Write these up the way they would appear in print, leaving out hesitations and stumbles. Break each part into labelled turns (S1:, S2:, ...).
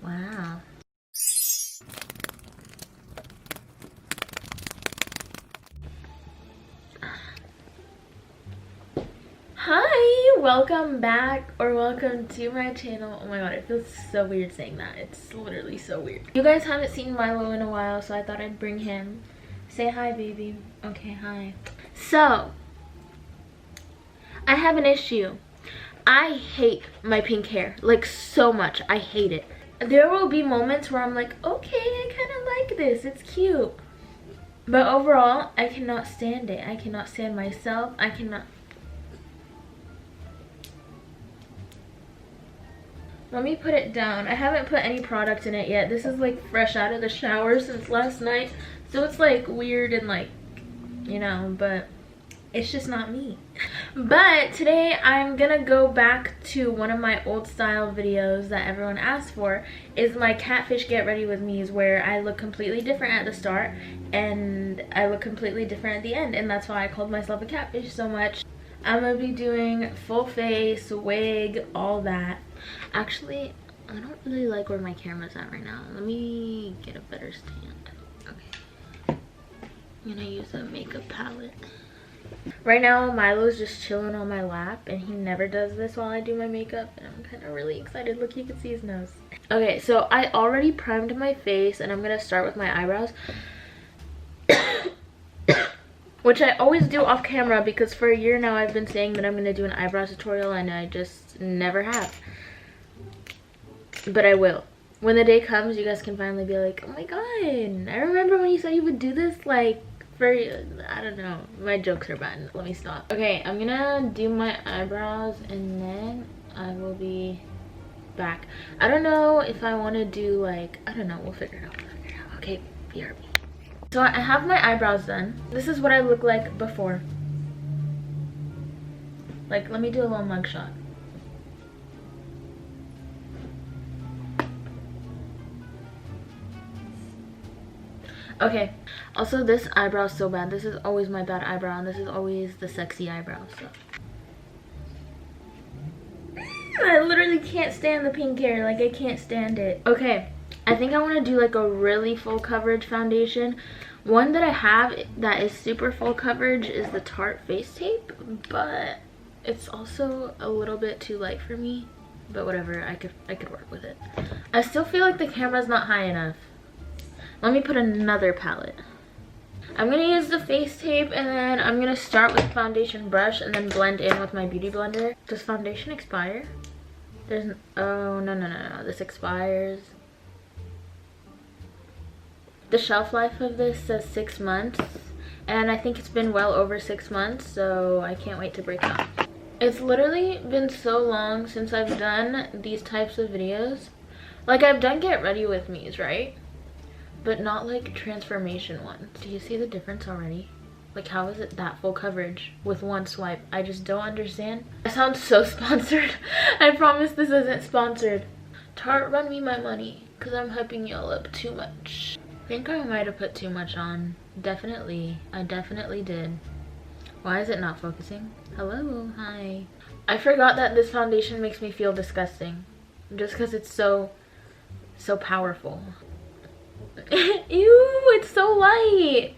S1: Wow. Hi, welcome back or welcome to my channel. Oh my god, it feels so weird saying that. It's literally so weird. You guys haven't seen Milo in a while, so I thought I'd bring him. Say hi, baby. Okay, hi. So, I have an issue. I hate my pink hair, like so much. I hate it. There will be moments where I'm like, okay, I kind of like this. It's cute. But overall, I cannot stand it. I cannot stand myself. I cannot. Let me put it down. I haven't put any product in it yet. This is like fresh out of the shower since last night. So it's like weird and like, you know, but it's just not me. But today I'm gonna go back to one of my old style videos that everyone asked for. Is my catfish get ready with me's, where I look completely different at the start and I look completely different at the end, and that's why I called myself a catfish so much. I'm gonna be doing full face, wig, all that. Actually, I don't really like where my camera's at right now. Let me get a better stand. Okay, I'm gonna use a makeup palette. Right now, Milo's just chilling on my lap, and he never does this while I do my makeup, and I'm kind of really excited. Look, you can see his nose. Okay, so I already primed my face, and I'm gonna start with my eyebrows. Which I always do off camera, because for a year now I've been saying that I'm gonna do an eyebrow tutorial, and I just never have. But I will. When the day comes, you guys can finally be like, oh my god, I remember when you said you would do this, like, for, I don't know, my jokes are bad. Let me stop. Okay, I'm gonna do my eyebrows and then I will be back. I don't know if I want to do like, I don't know, we'll figure it out. Okay, BRB. So I have my eyebrows done. This is what I look like before. Like, let me do a little mugshot. Okay, also this eyebrow is so bad. This is always my bad eyebrow, and this is always the sexy eyebrow, so. I literally can't stand the pink hair, like I can't stand it. Okay, I think I want to do like a really full coverage foundation. One that I have that is super full coverage is the Tarte Face Tape, but it's also a little bit too light for me, but whatever, I could work with it. I still feel like the camera's not high enough. Let me put another palette. I'm gonna use the face tape, and then I'm gonna start with foundation brush and then blend in with my beauty blender. Does foundation expire? There's oh no, this expires. The shelf life of this says 6 months, and I think it's been well over 6 months, so I can't wait to break it off. It's literally been so long since I've done these types of videos. Like, I've done get ready with me's, right? But not like transformation ones. Do you see the difference already? Like, how is it that full coverage with one swipe? I just don't understand. I sound so sponsored. I promise this isn't sponsored. Tarte, run me my money, because I'm hyping y'all up too much. I think I might have put too much on. Definitely. I definitely did. Why is it not focusing? Hello, hi. I forgot that this foundation makes me feel disgusting. Just because it's so powerful. Ew, it's so light.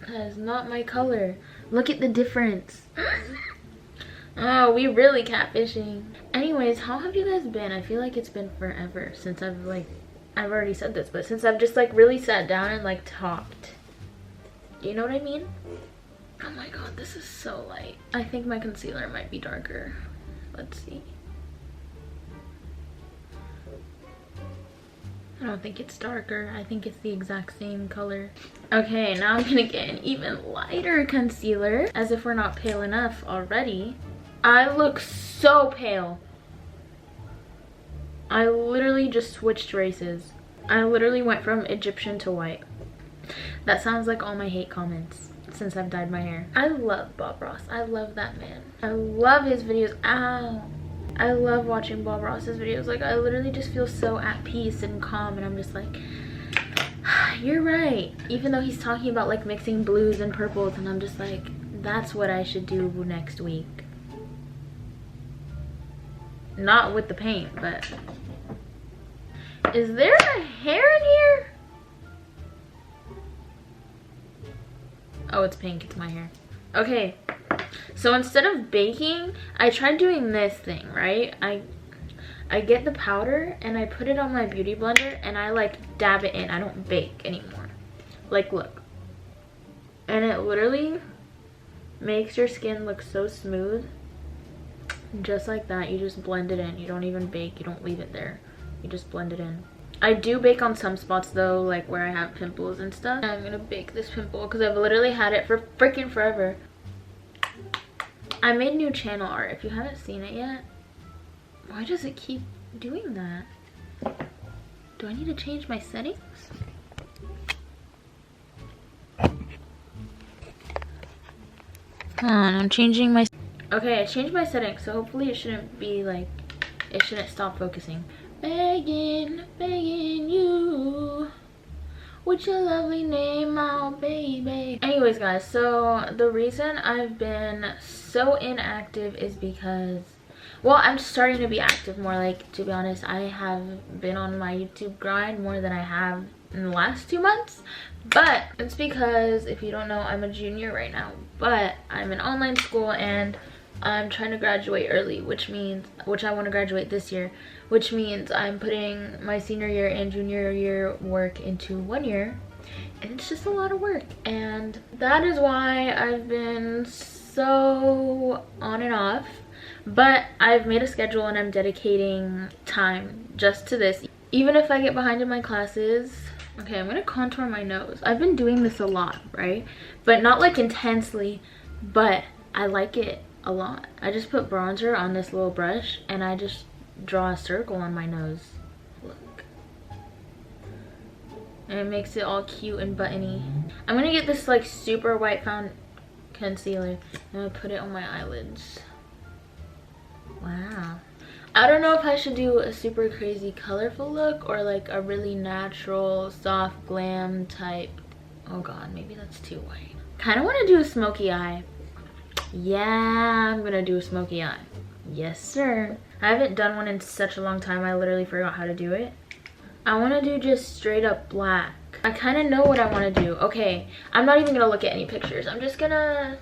S1: That is not my color. Look at the difference. Oh, we really catfishing. Anyways, how have you guys been? I feel like it's been forever since I've already said this, but since I've just like really sat down and like talked. You know what I mean? Oh my god, this is so light. I think my concealer might be darker. Let's see. I don't think it's darker. I think it's the exact same color. Okay, now I'm gonna get an even lighter concealer, as if we're not pale enough already. I look so pale. I literally just switched races. I literally went from Egyptian to white. That sounds like all my hate comments since I've dyed my hair. I love Bob Ross. I love that man. I love his videos. Ow. I love watching Bob Ross's videos. Like, I literally just feel so at peace and calm, and I'm just like, you're right. Even though he's talking about like mixing blues and purples, and I'm just like, that's what I should do next week. Not with the paint, but Is there a hair in here? Oh, it's pink. It's my hair. Okay. So instead of baking, I tried doing this thing, right? I get the powder and I put it on my beauty blender and I like dab it in. I don't bake anymore. Like, look. And it literally makes your skin look so smooth. Just like that. You just blend it in. You don't even bake. You don't leave it there. You just blend it in. I do bake on some spots though, like where I have pimples and stuff. I'm gonna bake this pimple because I've literally had it for freaking forever. I made new channel art. If you haven't seen it yet, why does it keep doing that? Do I need to change my settings? Hold on, I'm changing my... Okay, I changed my settings, so hopefully it shouldn't be like... It shouldn't stop focusing. Begging, begging you with your lovely name, oh baby. Anyways guys, so the reason I've been so inactive is because, well, I'm starting to be active more. Like, to be honest, I have been on my YouTube grind more than I have in the last 2 months. But it's because, if you don't know, I'm a junior right now, but I'm in online school and I'm trying to graduate early, which I want to graduate this year, which means I'm putting my senior year and junior year work into 1 year, and it's just a lot of work. And that is why I've been so on and off, but I've made a schedule and I'm dedicating time just to this. Even if I get behind in my classes. Okay, I'm gonna contour my nose. I've been doing this a lot, right? But not like intensely, but I like it a lot. I just put bronzer on this little brush and I just draw a circle on my nose. Look. And it makes it all cute and buttony. I'm gonna get this like super white found concealer and I'm gonna put it on my eyelids. Wow. I don't know if I should do a super crazy colorful look or like a really natural soft glam type. Oh god, maybe that's too white. Kind of want to do a smoky eye. Yeah, I'm gonna do a smoky eye. Yes sir. I haven't done one in such a long time, I literally forgot how to do it. I want to do just straight up black. I kind of know what I want to do. Okay, I'm not even gonna look at any pictures. I'm just gonna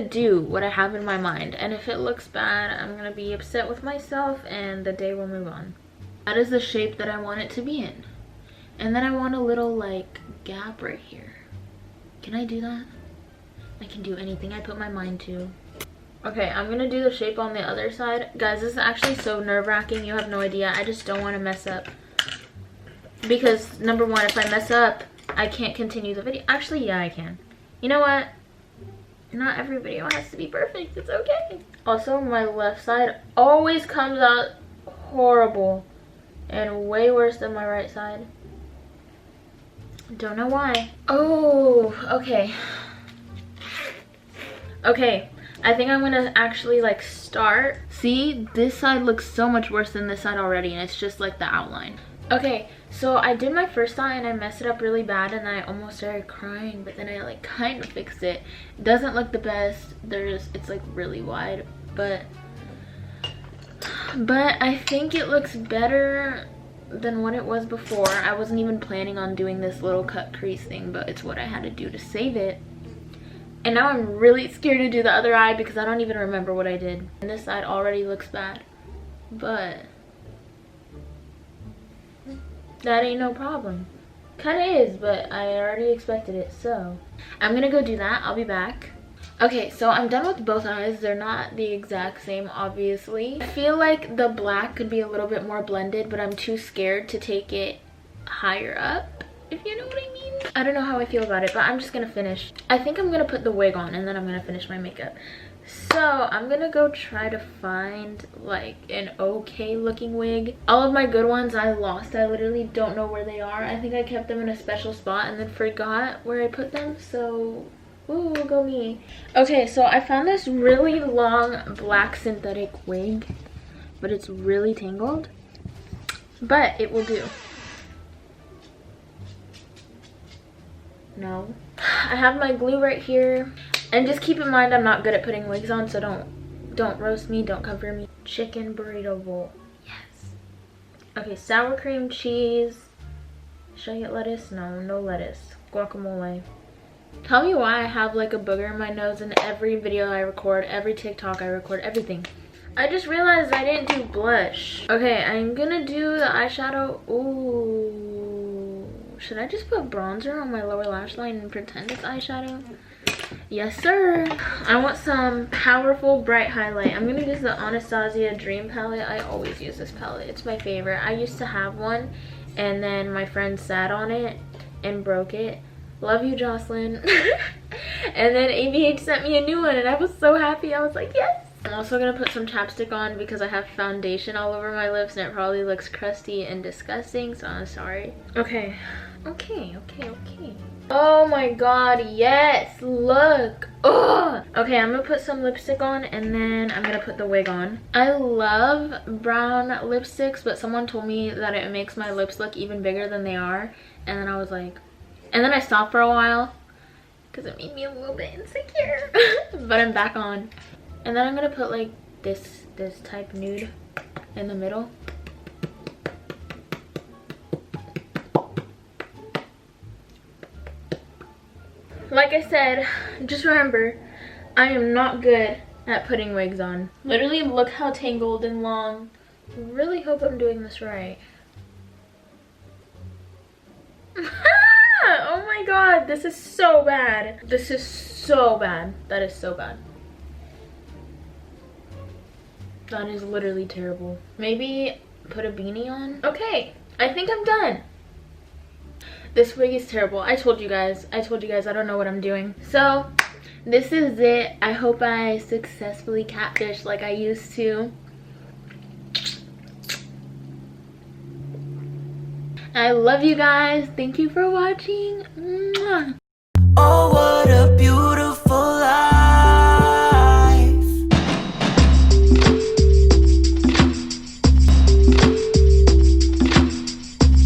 S1: do what I have in my mind, and if it looks bad, I'm gonna be upset with myself and the day will move on. That is the shape that I want it to be in. And then I want a little like gap right here. Can I do that? I can do anything I put my mind to. Okay, I'm gonna do the shape on the other side. Guys, this is actually so nerve-wracking, you have no idea. I just don't want to mess up. Because number one, if I mess up, I can't continue the video. Actually, yeah, I can. You know what? Not every video has to be perfect. It's okay. Also, my left side always comes out horrible and way worse than my right side. Don't know why. Oh, okay. Okay, I think I'm gonna actually like start. See, this side looks so much worse than this side already, and it's just like the outline. Okay, so I did my first eye and I messed it up really bad and I almost started crying, but then I like kind of fixed it. It doesn't look the best. It's like really wide, but I think it looks better than what it was before. I wasn't even planning on doing this little cut crease thing, but it's what I had to do to save it. And now I'm really scared to do the other eye because I don't even remember what I did. And this side already looks bad, but that ain't no problem. Kinda is, but I already expected it, so I'm gonna go do that. I'll be back. Okay, so I'm done with both eyes. They're not the exact same, obviously. I feel like the black could be a little bit more blended, but I'm too scared to take it higher up, if you know what I mean. I don't know how I feel about it, but I'm just gonna finish. I think I'm gonna put the wig on and then I'm gonna finish my makeup. So I'm gonna go try to find like an okay looking wig. All of my good ones I lost. I literally don't know where they are. I think I kept them in a special spot and then forgot where I put them, so ooh, go me. Okay, so I found this really long black synthetic wig, but it's really tangled, but it will do. No, I have my glue right here. And just keep in mind, I'm not good at putting wigs on, so don't roast me, don't come for me. Chicken burrito bowl. Yes. Okay, sour cream cheese. Should I get lettuce? No, no lettuce. Guacamole. Tell me why I have like a booger in my nose in every video I record, every TikTok I record, everything. I just realized I didn't do blush. Okay, I'm gonna do the eyeshadow. Ooh. Should I just put bronzer on my lower lash line and pretend it's eyeshadow? Yes, sir. I want some powerful bright highlight. I'm gonna use the Anastasia Dream palette. I always use this palette. It's my favorite. I used to have one and then my friend sat on it and broke it. Love you, Jocelyn. And then ABH sent me a new one and I was so happy. I was like, yes. I'm also gonna put some chapstick on because I have foundation all over my lips and it probably looks crusty and disgusting, so I'm sorry. Okay. Oh my god, yes, look. Ugh. Okay, I'm gonna put some lipstick on and then I'm gonna put the wig on. I love brown lipsticks, but someone told me that it makes my lips look even bigger than they are, and then I was like, and then I stopped for a while because it made me a little bit insecure. But I'm back on. And then I'm gonna put like this type nude in the middle. Like I said, just remember, I am not good at putting wigs on. Literally, look how tangled and long. I really hope I'm doing this right. Oh my god, this is so bad. This is so bad. That is so bad. That is literally terrible. Maybe put a beanie on? Okay, I think I'm done. This wig is terrible. I told you guys I don't know what I'm doing. So this is it. I hope I successfully catfish like I used to. I love you guys. Thank you for watching. Mwah. Oh,